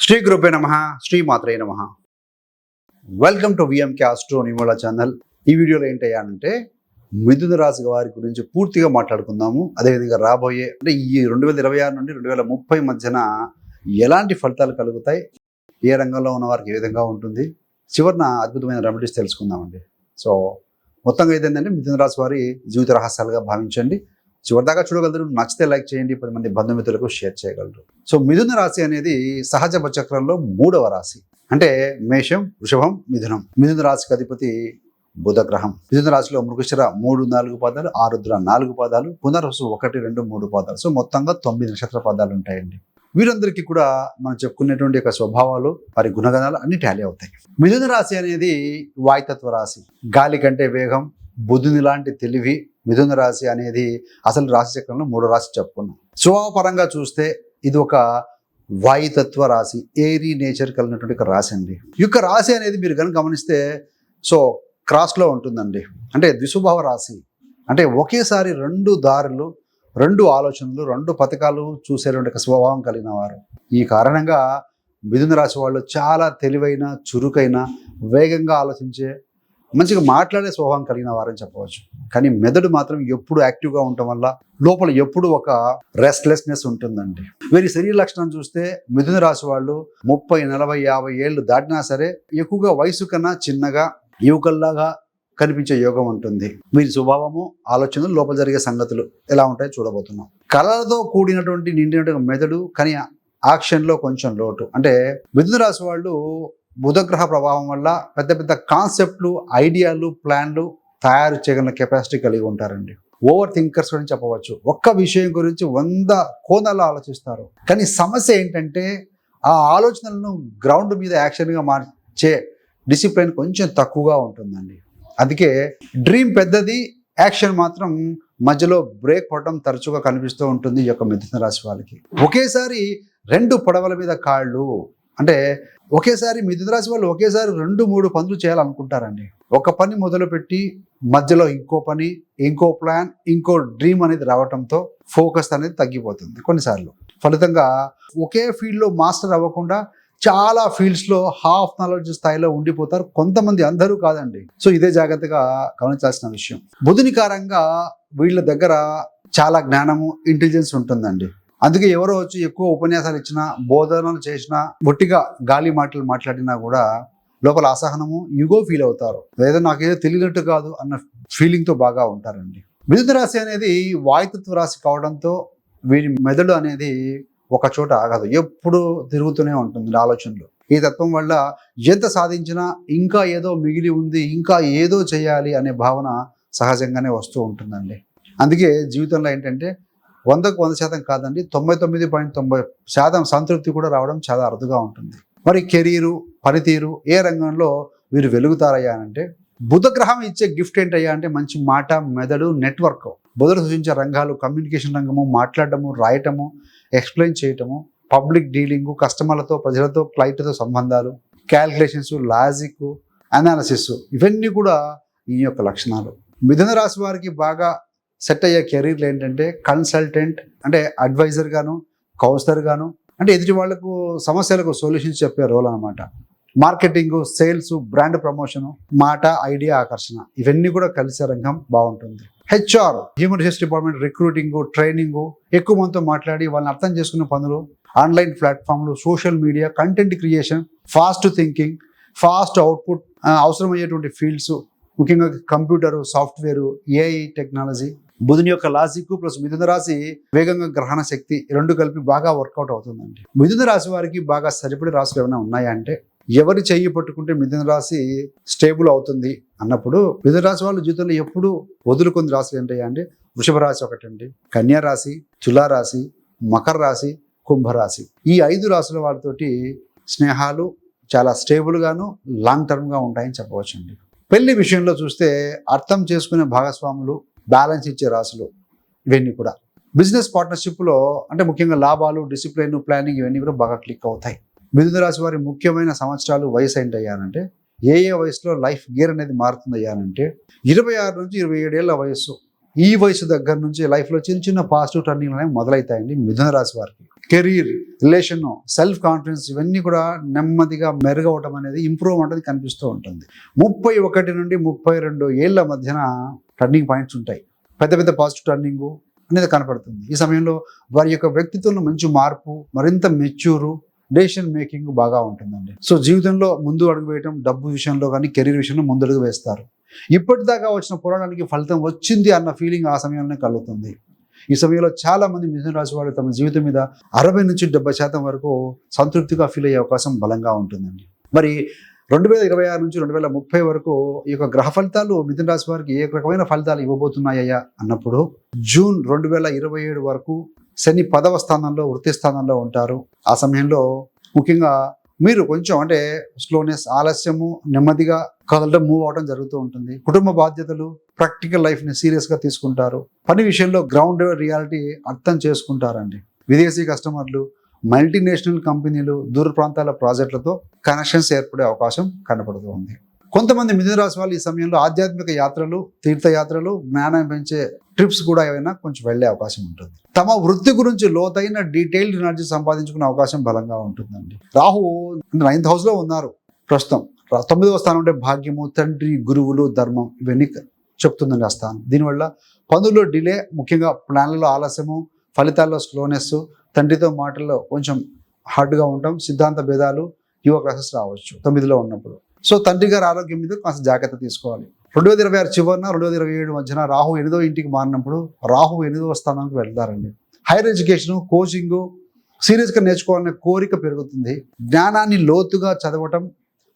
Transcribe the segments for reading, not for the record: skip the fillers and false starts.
శ్రీ గురుభ్యో నమః, శ్రీ మాత్రే నమః. Welcome to VMK astro numerology channel. ఈ వీడియోలో ఏంటయ్యా అంటే మిథున రాశి వారి గురించి పూర్తిగా మాట్లాడుకుందాము. అదేవిధంగా రాబోయే అంటే ఈ 2026 నుండి 2030 మధ్యన ఎలాంటి ఫలితాలు కలుగుతాయి, ఏ రంగంలో ఉన్న వారికి ఏ విధంగా ఉంటుంది, చివరిన అద్భుతమైన రెమెడీస్ తెలుసుకుందామండి. సో మొత్తంగా ఏంటంటే మిథున రాశి వారి జీవిత రహస్యాలుగా భావించండి. చివరిదాకా చూడగలరు. నచ్చితే లైక్ చేయండి, 10 మంది బంధుమిత్రులకు షేర్ చేయగలరు. సో మిథున రాశి అనేది సహజ చక్రంలో 3వ రాశి. అంటే మేషం, వృషభం, మిథునం. మిథున రాశికి అధిపతి బుధ గ్రహం. మిథున రాశిలో మృగశిర 3-4 పాదాలు, ఆరుద్ర 4 పాదాలు, పునర్వసు 1-2-3 పాదాలు. సో మొత్తంగా 9 నక్షత్ర పాదాలు ఉంటాయండి. వీరందరికీ కూడా మనం చెప్పుకునేటువంటి యొక్క స్వభావాలు, వారి గుణగణాలు అన్ని టాలీ అవుతాయి. మిథున రాశి అనేది వాయుతత్వ రాశి. గాలి కంటే వేగం, బుధుని లాంటి తెలివి. మిథున రాశి అనేది అసలు రాశి చక్రంలో 3వ రాశి చెప్పుకున్నాం. స్వభావపరంగా చూస్తే ఇది ఒక వాయుతత్వ రాశి, ఏరీ నేచర్ కలిగినటువంటి ఒక రాశి అండి. ఈ యొక్క రాశి అనేది మీరు కనుక గమనిస్తే సో క్రాస్లో ఉంటుందండి. అంటే ద్విస్వభావ రాశి. అంటే ఒకేసారి 2 దారులు, 2 ఆలోచనలు, 2 పథకాలు చూసేటువంటి స్వభావం కలిగిన వారు. ఈ కారణంగా మిథున రాశి వాళ్ళు చాలా తెలివైన, చురుకైన, వేగంగా ఆలోచించే, మంచిగా మాట్లాడే స్వభావం కలిగిన వారని చెప్పవచ్చు. కానీ మెదడు మాత్రం ఎప్పుడు యాక్టివ్గా ఉండటం వల్ల లోపల ఎప్పుడు ఒక రెస్ట్లెస్నెస్ ఉంటుందండి. వీరి శరీర లక్షణం చూస్తే మిథున రాశి వాళ్ళు 30, 40, 50 ఏళ్ళు దాటినా సరే ఎక్కువగా వయసు కన్నా చిన్నగా యువకుల్లాగా కనిపించే యోగం ఉంటుంది. వీరి స్వభావము, ఆలోచనలు, లోపల జరిగే సంగతులు ఎలా ఉంటాయో చూడబోతున్నాం. కళలతో కూడినటువంటి నిండినటువంటి మెదడు, కానీ యాక్షన్లో కొంచెం లోటు. అంటే మిథున రాశి వాళ్ళు బుధగ్రహ ప్రభావం వల్ల పెద్ద పెద్ద కాన్సెప్ట్లు, ఐడియాలు, ప్లాన్లు తయారు చేయగల కెపాసిటీ కలిగి ఉంటారండి. ఓవర్ థింకర్స్ అని చెప్పవచ్చు. ఒక్క విషయం గురించి 100 కోణాలు ఆలోచిస్తారు. కానీ సమస్య ఏంటంటే ఆ ఆలోచనలను గ్రౌండ్ మీద యాక్షన్గా మార్చే డిసిప్లిన్ కొంచెం తక్కువగా ఉంటుందండి. అందుకే డ్రీమ్ పెద్దది, యాక్షన్ మాత్రం మధ్యలో బ్రేక్ పడటం తరచుగా కనిపిస్తూ ఉంటుంది ఈ యొక్క మిథున రాశి వాళ్ళకి. ఒకేసారి 2 పడవల మీద కాళ్ళు. అంటే ఒకేసారి మిథున రాశి వాళ్ళు ఒకేసారి 2-3 పనులు చేయాలనుకుంటారండి. ఒక పని మొదలుపెట్టి మధ్యలో ఇంకో పని, ఇంకో ప్లాన్, ఇంకో డ్రీమ్ అనేది రావడంతో ఫోకస్ అనేది తగ్గిపోతుంది కొన్నిసార్లు. ఫలితంగా ఒకే ఫీల్డ్లో మాస్టర్ అవ్వకుండా చాలా ఫీల్డ్స్లో హాఫ్ నాలెడ్జ్ స్థాయిలో ఉండిపోతారు కొంతమంది, అందరూ కాదండి. సో ఇదే జాగ్రత్తగా గమనించాల్సిన విషయం. బుధుని కారంగా వీళ్ళ దగ్గర చాలా జ్ఞానము, ఇంటెలిజెన్స్ ఉంటుందండి. అందుకే ఎవరో వచ్చి ఎక్కువ ఉపన్యాసాలు ఇచ్చినా, బోధనలు చేసినా, ఒట్టిగా గాలి మాటలు మాట్లాడినా కూడా లోపల అసహనము, యుగో ఫీల్ అవుతారు. ఏదో నాకేదో తెలియనట్టు కాదు అన్న ఫీలింగ్తో బాగా ఉంటారండి. మిథున రాశి అనేది వాయుతత్వ రాశి కావడంతో వీరి మెదడు అనేది ఒక చోట ఆగదు, ఎప్పుడు తిరుగుతూనే ఉంటుంది ఆలోచనలు. ఈ తత్వం వల్ల ఎంత సాధించినా ఇంకా ఏదో మిగిలి ఉంది, ఇంకా ఏదో చేయాలి అనే భావన సహజంగానే వస్తూ ఉంటుందండి. అందుకే జీవితంలో ఏంటంటే 100కు 100% కాదండి, 99.90% సంతృప్తి కూడా రావడం చాలా అరుదుగా ఉంటుంది. మరి కెరీరు, పనితీరు ఏ రంగంలో వీరు వెలుగుతారయ్యా అంటే బుధగ్రహం ఇచ్చే గిఫ్ట్ ఏంటయ్యా అంటే మంచి మాట, మెదడు, నెట్వర్క్. బుధుడు సూచించే రంగాలు కమ్యూనికేషన్ రంగము, మాట్లాడటము, రాయటము, ఎక్స్ప్లెయిన్ చేయటము, పబ్లిక్ డీలింగు, కస్టమర్లతో, ప్రజలతో, క్లయింట్తో సంబంధాలు, క్యాల్కులేషన్స్, లాజిక్, అనాలిసిస్, ఇవన్నీ కూడా ఈ యొక్క లక్షణాలు. మిథున రాశి వారికి బాగా సెట్ అయ్యే కెరీర్లు ఏంటంటే కన్సల్టెంట్, అంటే అడ్వైజర్ గాను, కౌన్సిలర్ గాను, అంటే ఎదుటి వాళ్లకు సమస్యలకు సొల్యూషన్స్ చెప్పే రోల్ అనమాట. మార్కెటింగ్, సేల్స్, బ్రాండ్ ప్రమోషన్, మాట, ఐడియా, ఆకర్షణ, ఇవన్నీ కూడా కలిసే రంగం బాగుంటుంది. HR, human resource department, recruiting, training, ఎక్కువ మందితో మాట్లాడి వాళ్ళని అర్థం చేసుకునే పనులు, ఆన్లైన్ ప్లాట్ఫామ్లు, social media, content creation, fast thinking, fast output, అవసరమయ్యేటువంటి ఫీల్డ్స్, ముఖ్యంగా కంప్యూటరు, సాఫ్ట్వేరు, ఏఐ టెక్నాలజీ. బుధుని యొక్క లాజిక్ ప్లస్ మిథున రాశి వేగంగా గ్రహణ శక్తి 2 కలిపి బాగా వర్కౌట్ అవుతుందండి. మిథున రాశి వారికి బాగా సరిపడే రాశులు ఏమైనా ఉన్నాయా అంటే ఎవరి చెయ్యి పట్టుకుంటే మిథున రాశి స్టేబుల్ అవుతుంది అన్నప్పుడు మిథున రాశి వాళ్ళు జీవితంలో ఎప్పుడు వదులుకొని రాశులు ఏంటయ్యా అంటే వృషభ రాశి ఒకటండి, కన్యా రాశి, తులారాశి, మకర రాశి, కుంభరాశి. ఈ 5 రాశుల వారితోటి స్నేహాలు చాలా స్టేబుల్గాను, లాంగ్ టర్మ్గా ఉంటాయని చెప్పవచ్చండి. పెళ్లి విషయంలో చూస్తే అర్థం చేసుకునే భాగస్వాములు, బ్యాలెన్స్ ఇచ్చే రాశులు ఇవన్నీ కూడా. బిజినెస్ పార్ట్నర్షిప్లో అంటే ముఖ్యంగా లాభాలు, డిసిప్లిన్, ప్లానింగ్ ఇవన్నీ కూడా బాగా క్లిక్ అవుతాయి. మిథున రాశి వారి ముఖ్యమైన సంవత్సరాలు వయసు ఏంటయ్యానంటే ఏ వయసులో లైఫ్ గేర్ అనేది మారుతుంది అయ్యానంటే 26 నుంచి 27 ఏళ్ళ వయస్సు. ఈ వయసు దగ్గర నుంచి లైఫ్లో చిన్న చిన్న పాజిటివ్ టర్నింగ్ అనేవి మొదలవుతాయండి మిథున రాశి వారికి. కెరీర్, రిలేషన్, సెల్ఫ్ కాన్ఫిడెన్స్ ఇవన్నీ కూడా నెమ్మదిగా మెరుగవటం అనేది ఇంప్రూవ్ అనేది కనిపిస్తూ ఉంటుంది. 31 నుండి 32 ఏళ్ల మధ్యన టర్నింగ్ పాయింట్స్ ఉంటాయి. పెద్ద పెద్ద పాజిటివ్ టర్నింగ్ అనేది కనపడుతుంది. ఈ సమయంలో వారి యొక్క వ్యక్తిత్వంలో మంచి మార్పు, మరింత మెచ్యూరు, డెసిషన్ మేకింగ్ బాగా ఉంటుందండి. సో జీవితంలో ముందు అడుగు వేయటం, డబ్బు విషయంలో కానీ కెరీర్ విషయంలో ముందడుగు వేస్తారు. ఇప్పటిదాకా వచ్చిన పోరాటానికి ఫలితం వచ్చింది అన్న ఫీలింగ్ ఆ సమయంలోనే కలుగుతుంది. ఈ సమయంలో చాలా మంది మిథున రాశి వారు తమ జీవితం మీద 60 నుంచి 70% వరకు సంతృప్తిగా ఫీల్ అయ్యే అవకాశం బలంగా ఉంటుందండి. మరి 2026 నుంచి 2030 వరకు ఈ యొక్క గ్రహ ఫలితాలు మిథున రాశి వారికి ఏ రకమైన ఫలితాలు ఇవ్వబోతున్నాయా అన్నప్పుడు, జూన్ 2027 వరకు శని 10వ స్థానంలో, వృత్తి స్థానంలో ఉంటారు. ఆ సమయంలో ముఖ్యంగా మీరు కొంచెం అంటే స్లోనెస్, ఆలస్యము, నెమ్మదిగా కదలడం, మూవ్ అవడం జరుగుతూ ఉంటుంది. కుటుంబ బాధ్యతలు, ప్రాక్టికల్ లైఫ్ని సీరియస్గా తీసుకుంటారు. పని విషయంలో గ్రౌండ్ రియాలిటీ అర్థం చేసుకుంటారండి. విదేశీ కస్టమర్లు, మల్టీనేషనల్ కంపెనీలు, దూర ప్రాంతాల ప్రాజెక్టులతో కనెక్షన్స్ ఏర్పడే అవకాశం కనపడుతూ ఉంది. కొంతమంది మిథున రాశి వాళ్ళు ఈ సమయంలో ఆధ్యాత్మిక యాత్రలు, తీర్థయాత్రలు, జ్ఞానం పెంచే ట్రిప్స్ కూడా ఏమైనా కొంచెం వెళ్ళే అవకాశం ఉంటుంది. తమ వృత్తి గురించి లోతైన డీటెయిల్డ్ ఎనర్జీ సంపాదించుకునే అవకాశం బలంగా ఉంటుందండి. రాహు 9th హౌస్లో ఉన్నారు ప్రస్తుతం. 9వ స్థానం అంటే భాగ్యము, తండ్రి, గురువులు, ధర్మం ఇవన్నీ చెప్తుందండి ఆ స్థానం. దీనివల్ల పనుల్లో డిలే, ముఖ్యంగా ప్లాన్లలో ఆలస్యము, ఫలితాల్లో స్లోనెస్, తండ్రితో మాటల్లో కొంచెం హార్డ్గా ఉండటం, సిద్ధాంత భేదాలు, యువ క్లాసెస్ రావచ్చు 9లో ఉన్నప్పుడు. సో తండ్రి గారి ఆరోగ్యం మీద కాస్త జాగ్రత్త తీసుకోవాలి. 2026 చివరిన 2027 మధ్యన రాహు 8వ ఇంటికి మారినప్పుడు రాహు 8వ స్థానానికి వెళ్తారండి. హైయర్ ఎడ్యుకేషన్, కోచింగ్ సీరియస్గా నేర్చుకోవాలనే కోరిక పెరుగుతుంది. జ్ఞానాన్ని లోతుగా చదవటం,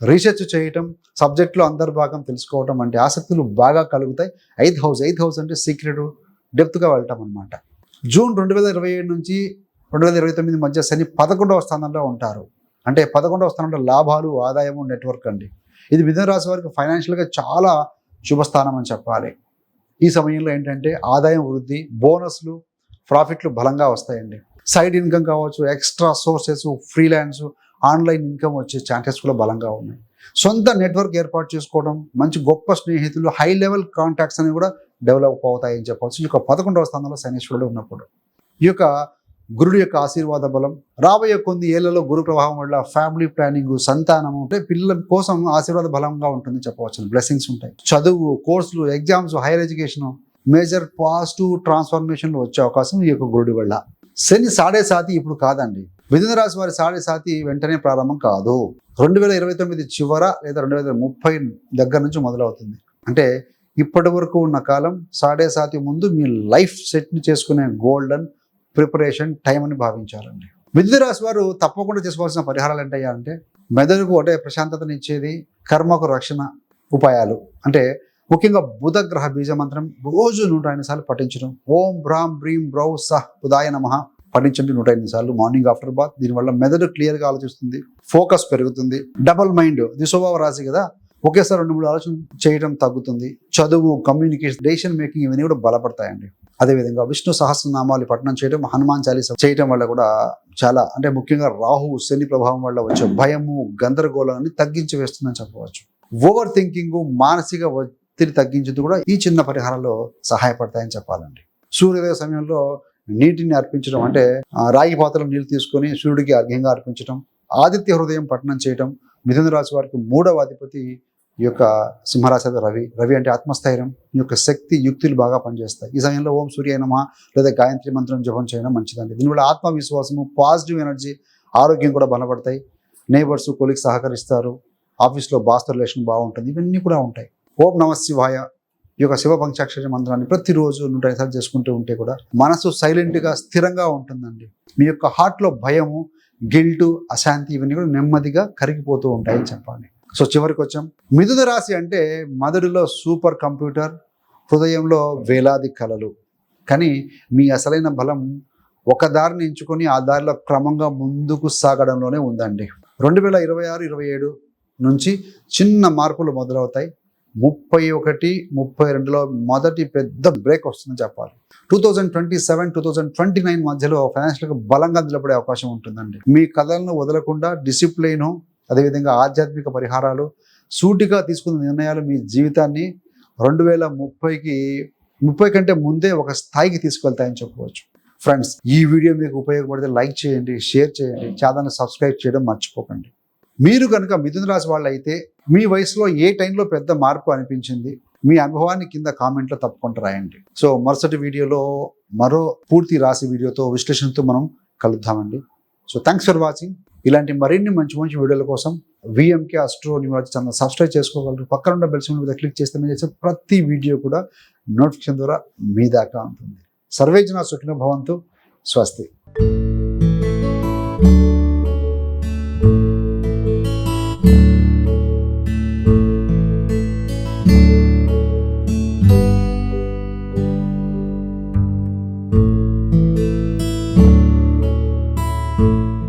రీసెర్చ్ చేయటం, సబ్జెక్ట్లో అంతర్భాగం తెలుసుకోవటం వంటి ఆసక్తులు బాగా కలుగుతాయి. 8th హౌస్ అంటే సీక్రెట్, డెప్త్గా వెళ్ళటం అనమాట. జూన్ 2027 నుంచి 2029 మధ్య శని 11వ స్థానంలో ఉంటారు. అంటే 11వ స్థానంలో లాభాలు, ఆదాయము, నెట్వర్క్ అండి. ఇది మిథున రాశి వారికి ఫైనాన్షియల్గా చాలా శుభస్థానం అని చెప్పాలి. ఈ సమయంలో ఏంటంటే ఆదాయం వృద్ధి, బోనస్లు, ప్రాఫిట్లు బలంగా వస్తాయండి. సైడ్ ఇన్కమ్ కావచ్చు, extra sources, freelance, online income వచ్చే ఛాన్సెస్ కూడా బలంగా ఉన్నాయి. సొంత నెట్వర్క్ ఏర్పాటు చేసుకోవడం, మంచి గొప్ప స్నేహితులు, హై లెవెల్ కాంటాక్ట్స్ అని కూడా డెవలప్ అవుతాయని చెప్పవచ్చు. ఈ యొక్క 11వ స్థానంలో శనీశ్వరుడు ఉన్నప్పుడు. ఈ యొక్క గురుడు యొక్క ఆశీర్వాద బలం, రాబోయే కొన్ని ఏళ్లలో గురు ప్రభావం వల్ల ఫ్యామిలీ ప్లానింగ్, సంతానము, అంటే పిల్లల కోసం ఆశీర్వాద బలంగా ఉంటుంది చెప్పవచ్చు. బ్లెస్సింగ్స్ ఉంటాయి. చదువు, కోర్సులు, exams, higher education, major positive ట్రాన్స్ఫర్మేషన్లు వచ్చే అవకాశం ఈ యొక్క గురుడి వల్ల. శని 7.5 ఇప్పుడు కాదండి. మిథున రాశి వారి 7.5 వెంటనే ప్రారంభం కాదు. 2029 చివర లేదా 2030 దగ్గర నుంచి మొదలవుతుంది. అంటే ఇప్పటి వరకు ఉన్న కాలం 7.5 ముందు మీ లైఫ్ సెట్ని చేసుకునే గోల్డెన్ ప్రిపరేషన్ టైం అని భావించాలండి. మిథున రాశి వారు తప్పకుండా చేసుకోవాల్సిన పరిహారాలు ఏంటయ్యా అంటే, మెదడుకు అంటే ప్రశాంతతనిచ్చేది, కర్మకు రక్షణ ఉపాయాలు అంటే ముఖ్యంగా బుధ గ్రహ బీజ మంత్రం రోజు 108 సార్లు పఠించడం. ఓం భ్రాం బ్రీం బ్రౌ సహ్ బుధాయ నమః పఠించండి 108 సార్లు మార్నింగ్ ఆఫ్టర్ బాత్. దీనివల్ల మెదడు క్లియర్గా ఆలోచిస్తుంది, ఫోకస్ పెరుగుతుంది. డబల్ మైండ్, దిశోభావ రాశి కదా, ఒకేసారి 2-3 ఆలోచన చేయడం తగ్గుతుంది. చదువు, కమ్యూనికేషన్, డెసిషన్ మేకింగ్ ఇవన్నీ కూడా బలపడతాయండి. అదేవిధంగా విష్ణు సహస్రనామాలు పఠనం చేయడం, హనుమాన్ చాలీసా చేయడం వల్ల కూడా చాలా, అంటే ముఖ్యంగా రాహు శని ప్రభావం వల్ల వచ్చే భయము, గందరగోళాన్ని తగ్గించి వేస్తుందని చెప్పవచ్చు. ఓవర్ థింకింగ్, మానసిక ఒత్తిడి తగ్గించేది కూడా ఈ చిన్న పరిహారాల్లో సహాయపడతాయని చెప్పాలండి. సూర్యోదయ సమయంలో నీటిని అర్పించడం, అంటే రాగి పాత్రలో నీళ్లు తీసుకొని సూర్యుడికి అర్ఘ్యంగా అర్పించడం, ఆదిత్య హృదయం పఠనం చేయడం. మిథున రాశి వారికి 3వ అధిపతి ఈ యొక్క సింహరాశి రవి అంటే ఆత్మస్థైర్యం, ఈ యొక్క శక్తి, యుక్తులు బాగా పనిచేస్తాయి. ఈ సమయంలో ఓం సూర్యాయ నమః లేదా గాయత్రి మంత్రం జపం చేయడం మంచిదండి. దీనివల్ల ఆత్మవిశ్వాసము, పాజిటివ్ ఎనర్జీ, ఆరోగ్యం కూడా బలపడతాయి. నేబర్స్, కొలీగ్స్ సహకరిస్తారు. ఆఫీస్లో బాస్ రిలేషన్ బాగుంటుంది. ఇవన్నీ కూడా ఉంటాయి. ఓం నమః శివాయ ఈ యొక్క శివ పంచాక్షరి మంత్రాన్ని ప్రతిరోజు 105 సార్లు చేసుకుంటూ ఉంటే కూడా మనసు సైలెంట్గా, స్థిరంగా ఉంటుందండి. మీ యొక్క హార్ట్లో భయము, గిల్టు, అశాంతి ఇవన్నీ కూడా నెమ్మదిగా కరిగిపోతూ ఉంటాయని చెప్పాలి. సో చివరికి వచ్చాం. మిథున రాశి అంటే మెదడులో సూపర్ కంప్యూటర్, హృదయంలో వేలాది కళలు. కానీ మీ అసలైన బలం ఒక దారిని ఎంచుకొని ఆ దారిలో క్రమంగా ముందుకు సాగడంలోనే ఉందండి. 2026-27 నుంచి చిన్న మార్పులు మొదలవుతాయి. 31-32లో మొదటి పెద్ద బ్రేక్ వస్తుందని చెప్పాలి. 2027-2029 మధ్యలో ఫైనాన్షియల్గా బలంగా నిలబడే అవకాశం ఉంటుందండి. మీ కథలను వదలకుండా డిసిప్లైను, అదేవిధంగా ఆధ్యాత్మిక పరిహారాలు, సూటిగా తీసుకున్న నిర్ణయాలు మీ జీవితాన్ని 2030కి 30 కంటే ముందే ఒక స్థాయికి తీసుకెళ్తాయని చెప్పవచ్చు. ఫ్రెండ్స్, ఈ వీడియో మీకు ఉపయోగపడితే లైక్ చేయండి, షేర్ చేయండి, ఛానల్ని సబ్స్క్రైబ్ చేయడం మర్చిపోకండి. మీరు కనుక మిథున రాశి వాళ్ళు అయితే మీ వయసులో ఏ టైంలో పెద్ద మార్పు అనిపించింది, మీ అనుభవాన్ని కింద కామెంట్లో తప్పకుండా రాయండి. సో మరుసటి వీడియోలో మరో పూర్తి రాశి వీడియోతో విశ్లేషణతో మనం కలుద్దామండి. So thanks for watching. ఇలాంటి మరిన్ని మంచి మంచి వీడియోల కోసం VMK astro numerology channel subscribe చేసుకోగలరు. పక్కన ఉన్న బెల్ సింబల్ మీద క్లిక్ చేస్తే మేము చేసే ప్రతి వీడియో కూడా నోటిఫికేషన్ ద్వారా మీ దాకా ఉంటుంది. సర్వే జనా సుఖినో భవంతు. స్వస్తి.